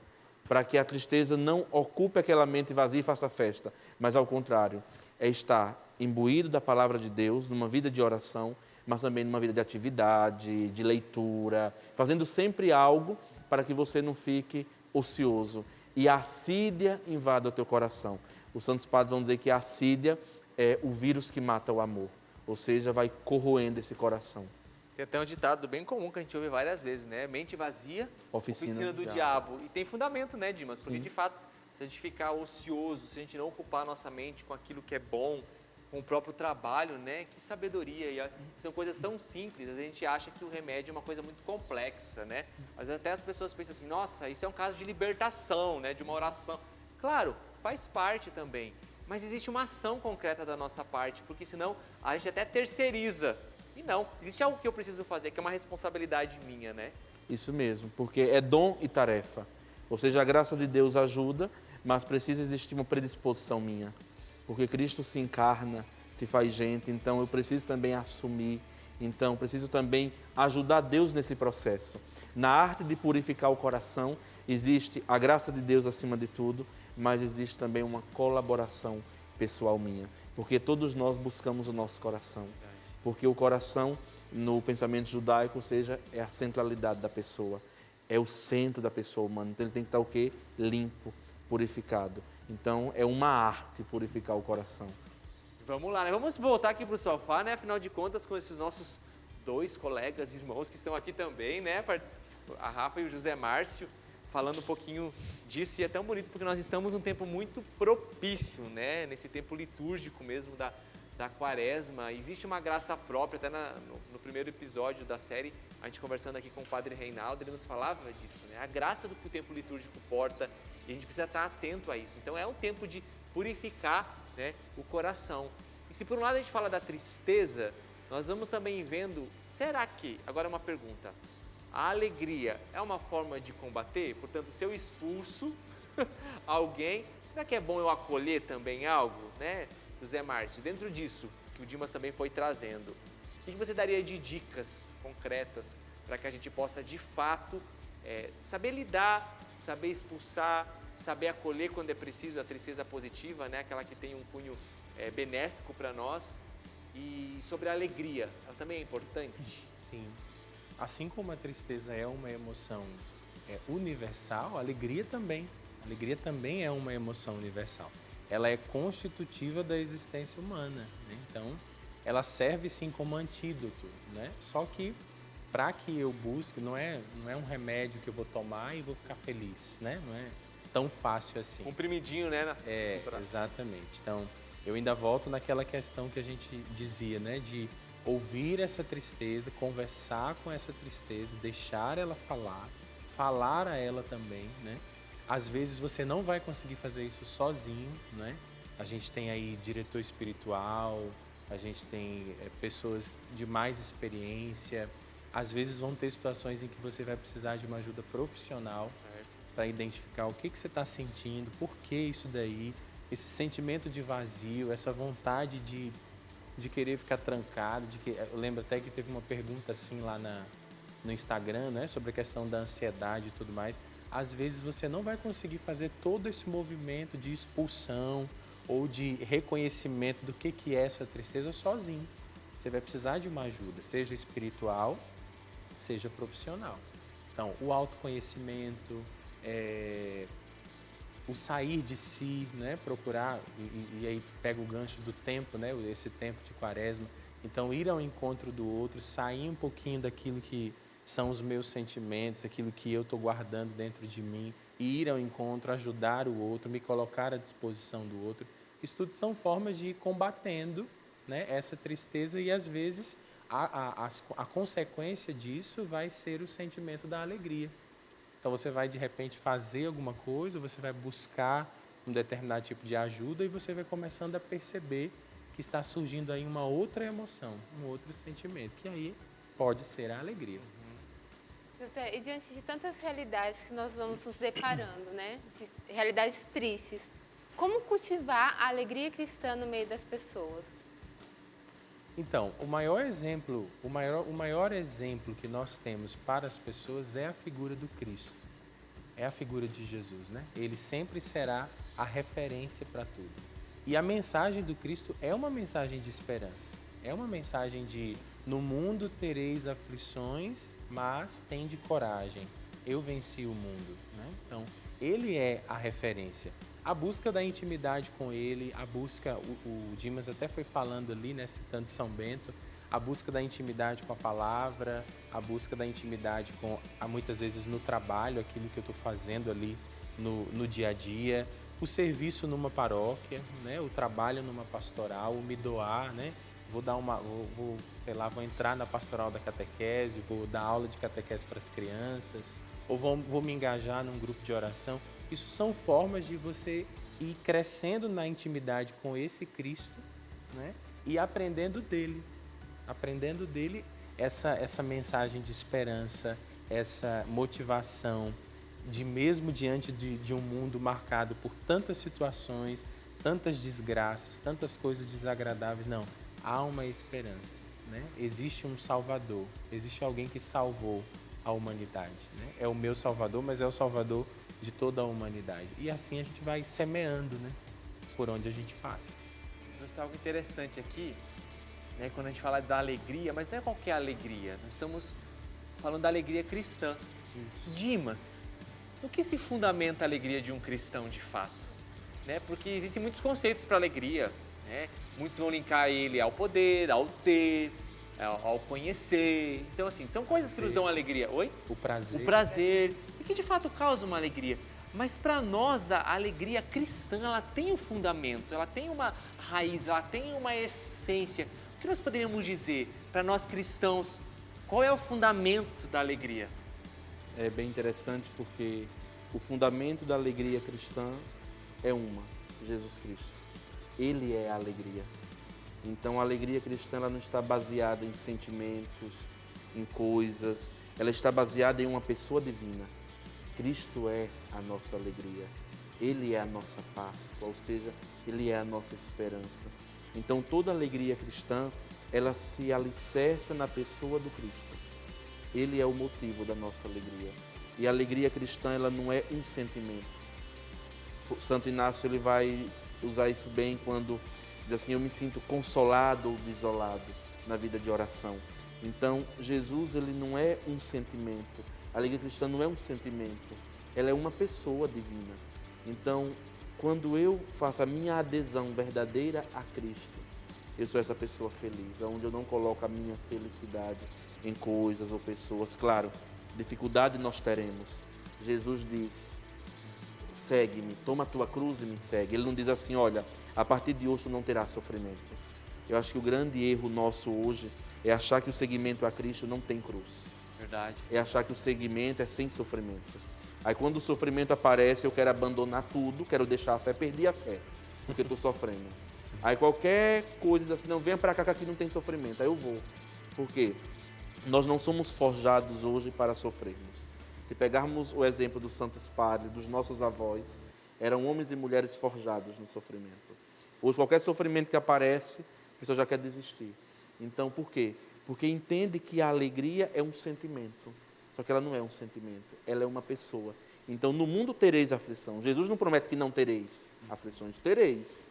para que a tristeza não ocupe aquela mente vazia e faça festa, mas ao contrário, é estar imbuído da Palavra de Deus, numa vida de oração, mas também numa vida de atividade, de leitura, fazendo sempre algo para que você não fique ocioso e a assídia invada o teu coração. Os santos padres vão dizer que a assídia é o vírus que mata o amor, ou seja, vai corroendo esse coração. Tem até um ditado bem comum que a gente ouve várias vezes, né? Mente vazia, oficina do diabo. E tem fundamento, né, Dimas? Porque, de fato, se a gente ficar ocioso, se a gente não ocupar a nossa mente com aquilo que é bom, com o próprio trabalho, né? Que sabedoria. E são coisas tão simples, a gente acha que o remédio é uma coisa muito complexa, né? Às vezes até as pessoas pensam assim, nossa, isso é um caso de libertação, né? De uma oração. Claro, faz parte também. Mas existe uma ação concreta da nossa parte, porque senão a gente até terceiriza. E não, existe algo que eu preciso fazer, que é uma responsabilidade minha, né? Isso mesmo, porque é dom e tarefa. Ou seja, a graça de Deus ajuda, mas precisa existir uma predisposição minha. Porque Cristo se encarna, se faz gente, então eu preciso também assumir. Então, preciso também ajudar Deus nesse processo. Na arte de purificar o coração, existe a graça de Deus acima de tudo, mas existe também uma colaboração pessoal minha. Porque todos nós buscamos o nosso coração. Porque o coração, no pensamento judaico, ou seja, é a centralidade da pessoa, é o centro da pessoa humana. Então ele tem que estar o quê? Limpo, purificado. Então é uma arte purificar o coração. Vamos lá, né? Vamos voltar aqui para o sofá, né? Afinal de contas, com esses nossos 2 colegas, irmãos que estão aqui também, né? A Rafa e o José Márcio, falando um pouquinho disso. E é tão bonito porque nós estamos num tempo muito propício, né? Nesse tempo litúrgico mesmo da quaresma. Existe uma graça própria, até no primeiro episódio da série, a gente conversando aqui com o Padre Reinaldo, ele nos falava disso, né? A graça do que o tempo litúrgico porta, e a gente precisa estar atento a isso. Então é um tempo de purificar, né, o coração. E se por um lado a gente fala da tristeza, nós vamos também vendo, será que, agora uma pergunta, a alegria é uma forma de combater? Portanto, se eu expulso alguém, será que é bom eu acolher também algo, né? José Márcio, dentro disso que o Dimas também foi trazendo, o que você daria de dicas concretas para que a gente possa, de fato, saber lidar, saber expulsar, saber acolher quando é preciso a tristeza positiva, né? Aquela que tem um cunho benéfico para nós, e sobre a alegria, ela também é importante? Sim. Assim como a tristeza é uma emoção universal, a alegria também. A alegria também é uma emoção universal. Ela é constitutiva da existência humana, né? Então, ela serve sim como antídoto, né? Só que para que eu busque, não é um remédio que eu vou tomar e vou ficar feliz, né? Não é tão fácil assim. Comprimidinho, né? Exatamente. Então, eu ainda volto naquela questão que a gente dizia, né? De ouvir essa tristeza, conversar com essa tristeza, deixar ela falar a ela também, né? Às vezes você não vai conseguir fazer isso sozinho, né? A gente tem aí diretor espiritual, a gente tem pessoas de mais experiência. Às vezes vão ter situações em que você vai precisar de uma ajuda profissional para identificar o que você está sentindo, por que isso daí, esse sentimento de vazio, essa vontade de querer ficar trancado. Eu lembro até que teve uma pergunta assim lá no Instagram, né, sobre a questão da ansiedade e tudo mais. Às vezes você não vai conseguir fazer todo esse movimento de expulsão ou de reconhecimento do que é essa tristeza sozinho. Você vai precisar de uma ajuda, seja espiritual, seja profissional. Então, o autoconhecimento, o sair de si, né? Procurar, e aí pega o gancho do tempo, né? Esse tempo de quaresma. Então, ir ao encontro do outro, sair um pouquinho daquilo que são os meus sentimentos, aquilo que eu estou guardando dentro de mim, ir ao encontro, ajudar o outro, me colocar à disposição do outro. Isso tudo são formas de ir combatendo, né, essa tristeza, e às vezes a consequência disso vai ser o sentimento da alegria. Então você vai de repente fazer alguma coisa, você vai buscar um determinado tipo de ajuda e você vai começando a perceber que está surgindo aí uma outra emoção, um outro sentimento, que aí pode ser a alegria. José, e diante de tantas realidades que nós vamos nos deparando, né, de realidades tristes, como cultivar a alegria cristã no meio das pessoas? Então, o maior exemplo que nós temos para as pessoas é a figura do Cristo, é a figura de Jesus, né? Ele sempre será a referência para tudo. E a mensagem do Cristo é uma mensagem de esperança, é uma mensagem de: no mundo tereis aflições, mas tende coragem, eu venci o mundo, né? Então, ele é a referência. A busca da intimidade com ele, a busca, o Dimas até foi falando ali, né, citando São Bento, a busca da intimidade com a palavra, a busca da intimidade com, muitas vezes no trabalho, aquilo que eu estou fazendo ali no dia a dia, o serviço numa paróquia, né, o trabalho numa pastoral, o me doar, né, vou entrar na pastoral da catequese, vou dar aula de catequese para as crianças, ou vou me engajar num grupo de oração. Isso são formas de você ir crescendo na intimidade com esse Cristo, né? E aprendendo dele essa mensagem de esperança, essa motivação de, mesmo diante de um mundo marcado por tantas situações, tantas desgraças, tantas coisas desagradáveis, não, há uma esperança, né? Existe um Salvador, existe alguém que salvou a humanidade, né? É o meu Salvador, mas é o Salvador de toda a humanidade. E assim a gente vai semeando, né, por onde a gente passa. Isso é algo interessante aqui, né, quando a gente fala da alegria, mas não é qualquer alegria, nós estamos falando da alegria cristã. Isso. Dimas, no que se fundamenta a alegria de um cristão de fato? Né? Porque existem muitos conceitos para alegria, né? Muitos vão linkar ele ao poder, ao ter, ao conhecer. Então, assim, são coisas que nos dão alegria. Oi? O prazer. O prazer. E que de fato causa uma alegria. Mas para nós a alegria cristã, ela tem um fundamento, ela tem uma raiz, ela tem uma essência. O que nós poderíamos dizer para nós cristãos? Qual é o fundamento da alegria? É bem interessante porque o fundamento da alegria cristã é Jesus Cristo. Ele é a alegria. Então a alegria cristã ela não está baseada em sentimentos, em coisas, ela está baseada em uma pessoa divina. Cristo é a nossa alegria. Ele é a nossa Páscoa, ou seja, Ele é a nossa esperança. Então toda alegria cristã, ela se alicerça na pessoa do Cristo. Ele é o motivo da nossa alegria. E a alegria cristã, ela não é um sentimento. O Santo Inácio ele vai usar isso bem quando diz assim, eu me sinto consolado ou desolado na vida de oração. Então, Jesus ele não é um sentimento. A alegria cristã não é um sentimento. Ela é uma pessoa divina. Então, quando eu faço a minha adesão verdadeira a Cristo, eu sou essa pessoa feliz, onde eu não coloco a minha felicidade em coisas ou pessoas. Claro, dificuldade nós teremos. Jesus diz, segue-me, toma a tua cruz e me segue. Ele não diz assim, olha, a partir de hoje tu não terás sofrimento. Eu acho que o grande erro nosso hoje é achar que o seguimento a Cristo não tem cruz. Verdade. É achar que o seguimento é sem sofrimento. Aí quando o sofrimento aparece, eu quero abandonar tudo, quero deixar a fé, perdi a fé, porque estou sofrendo. Aí qualquer coisa diz assim, não, venha para cá que aqui não tem sofrimento. Aí eu vou. Por quê? Nós não somos forjados hoje para sofrermos. Se pegarmos o exemplo dos santos padres, dos nossos avós, eram homens e mulheres forjados no sofrimento. Hoje qualquer sofrimento que aparece, a pessoa já quer desistir. Então por quê? Porque entende que a alegria é um sentimento. Só que ela não é um sentimento, ela é uma pessoa. Então no mundo tereis aflição. Jesus não promete que não tereis aflições, tereis.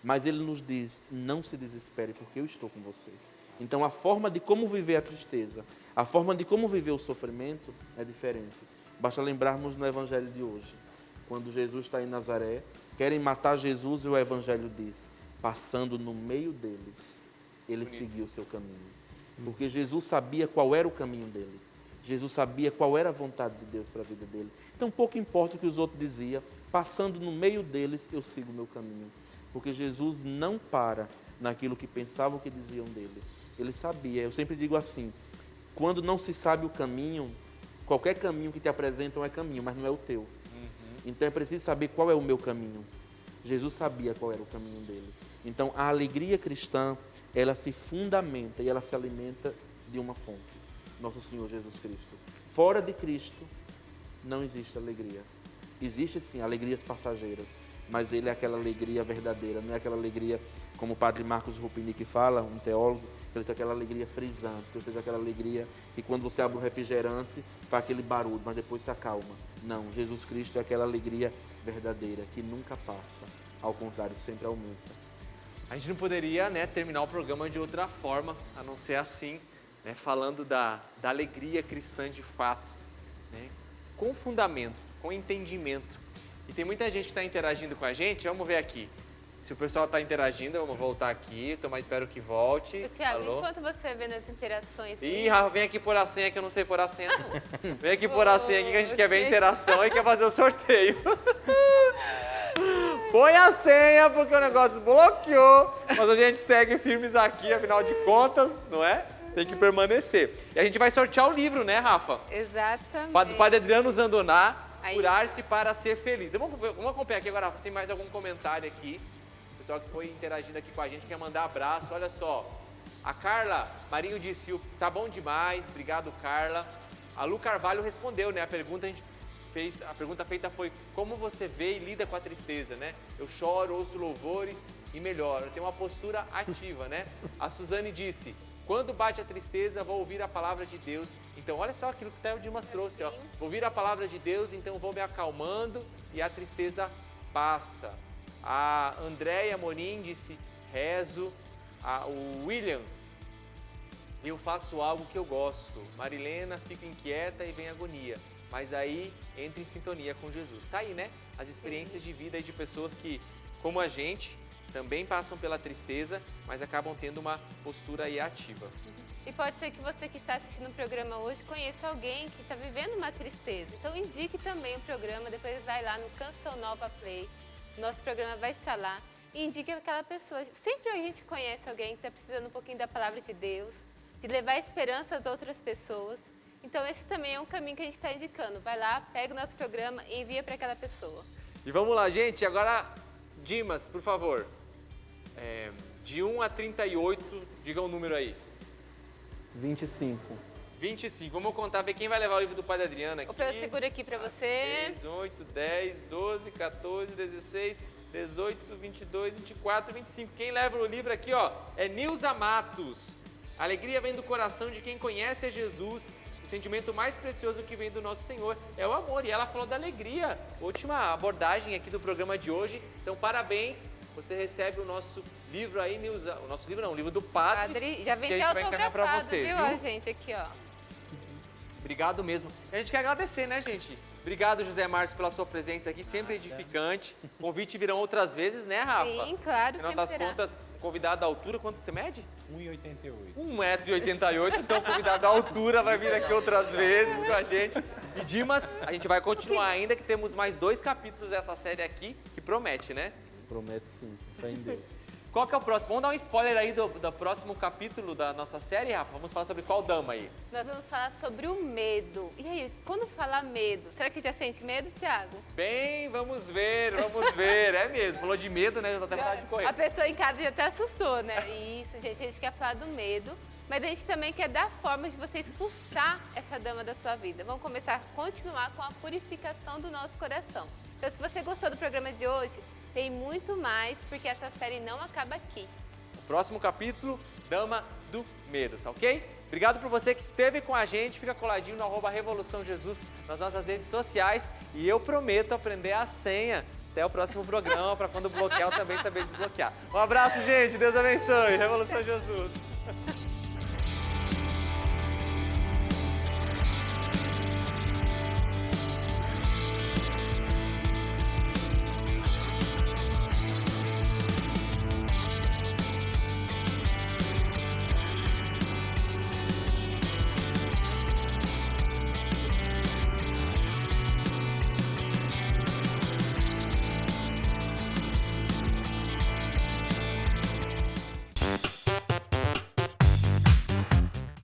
Mas ele nos diz, não se desespere, porque eu estou com você. Então a forma de como viver a tristeza, a forma de como viver o sofrimento é diferente. Basta lembrarmos no Evangelho de hoje, quando Jesus está em Nazaré, querem matar Jesus e o Evangelho diz, passando no meio deles, ele seguiu o seu caminho. Porque Jesus sabia qual era o caminho dele. Jesus sabia qual era a vontade de Deus para a vida dele. Então pouco importa o que os outros diziam, passando no meio deles, eu sigo o meu caminho. Porque Jesus não para naquilo que pensavam que diziam dele. Ele sabia, eu sempre digo assim, quando não se sabe o caminho, qualquer caminho que te apresentam é caminho, mas não é o teu. Então é preciso saber qual é o meu caminho. Jesus sabia qual era o caminho dele. Então a alegria cristã, ela se fundamenta e ela se alimenta de uma fonte, nosso Senhor Jesus Cristo. Fora de Cristo não existe alegria. Existe sim alegrias passageiras, mas ele é aquela alegria verdadeira, não é aquela alegria como o padre Marcos Rupinick fala, um teólogo, ele diz aquela alegria frisante, ou seja, aquela alegria que quando você abre um refrigerante faz aquele barulho, mas depois se acalma. Não, Jesus Cristo é aquela alegria verdadeira que nunca passa, ao contrário, sempre aumenta. A gente não poderia, terminar o programa de outra forma, a não ser assim, falando da alegria cristã de fato, com fundamento, com entendimento. E tem muita gente que está interagindo com a gente, vamos ver aqui. Se o pessoal está interagindo, vamos voltar aqui, mas espero que volte. Thiago, Alô? enquanto você vê nas interações... Ih, Rafa, vem aqui pôr a senha que eu não sei pôr a senha não. Vem aqui pôr a senha aqui que a gente quer ver a interação e quer fazer o sorteio. Põe a senha porque o negócio bloqueou, mas a gente segue firmes aqui, afinal de contas, não é? Tem que permanecer. E a gente vai sortear o livro, né, Rafa? Exatamente. Do Padre Adriano Zandoná, Curar-se para ser feliz. Vamos acompanhar aqui agora, se tem mais algum comentário aqui. O pessoal que foi interagindo aqui com a gente quer mandar abraço. Olha só, a Carla Marinho disse, tá bom demais, obrigado, Carla. A Lu Carvalho respondeu, a pergunta a pergunta feita foi, como você vê e lida com a tristeza, Eu choro, ouço louvores e melhoro. Eu tenho uma postura ativa, A Suzane disse, quando bate a tristeza, vou ouvir a palavra de Deus. Então, olha só aquilo que o Theo Dimas trouxe, Vou ouvir a palavra de Deus, então vou me acalmando e a tristeza passa. A Andréia Morim disse, rezo. O William, eu faço algo que eu gosto. Marilena, fico inquieta e vem agonia. Mas aí, entra em sintonia com Jesus. Tá aí, As experiências de vida de pessoas que, como a gente, também passam pela tristeza, mas acabam tendo uma postura aí ativa. E pode ser que você que está assistindo o programa hoje conheça alguém que está vivendo uma tristeza. Então indique também o programa, depois vai lá no Canção Nova Play. Nosso programa vai estar lá e indique aquela pessoa. Sempre a gente conhece alguém que está precisando um pouquinho da palavra de Deus, de levar esperança às outras pessoas. Então esse também é um caminho que a gente está indicando. Vai lá, pega o nosso programa e envia para aquela pessoa. E vamos lá, gente. Agora, Dimas, por favor. De 1 a 38, diga um número aí. 25. 25. Vamos contar, ver quem vai levar o livro do Padre Adriano aqui. O Pedro segura aqui para você. 6, 8, 10, 12, 14, 16, 18, 22, 24, 25. Quem leva o livro aqui, ó, é Nilza Matos. A alegria vem do coração de quem conhece a Jesus. O sentimento mais precioso que vem do nosso Senhor é o amor. E ela falou da alegria. Última abordagem aqui do programa de hoje. Então, parabéns. Você recebe o nosso livro aí, Nilza. O nosso livro não, o livro do Padre. Já vem que a até gente vai encaminhar pra autografado, você, viu, viu? a gente aqui, ó. Obrigado mesmo. A gente quer agradecer, né, gente? Obrigado, José Márcio, pela sua presença aqui, sempre edificante. Convite virão outras vezes, né, Rafa? Sim, claro, Afinal sempre das será. contas, convidado à altura, quanto você mede? 1,88. 1,88 m, então convidado à altura vai vir aqui outras vezes com a gente. E Dimas, a gente vai continuar ainda, que temos mais 2 capítulos dessa série aqui, que promete, né? Promete sim, fé em Deus. Qual que é o próximo? Vamos dar um spoiler aí do próximo capítulo da nossa série, Rafa? Vamos falar sobre qual dama aí? Nós vamos falar sobre o medo. E aí, quando falar medo, será que já sente medo, Thiago? Bem, vamos ver, vamos ver. É mesmo, falou de medo, né? Já tá até vontade de correr. A pessoa em casa já até assustou, né? Isso, gente, a gente quer falar do medo, mas a gente também quer dar forma de você expulsar essa dama da sua vida. Vamos continuar com a purificação do nosso coração. Então, se você gostou do programa de hoje, tem muito mais, porque essa série não acaba aqui. O próximo capítulo, Dama do Medo, tá ok? Obrigado por você que esteve com a gente. Fica coladinho no @Revolução Jesus nas nossas redes sociais. E eu prometo aprender a senha. Até o próximo programa, para quando bloquear eu também saber desbloquear. Um abraço, gente. Deus abençoe. Revolução Jesus.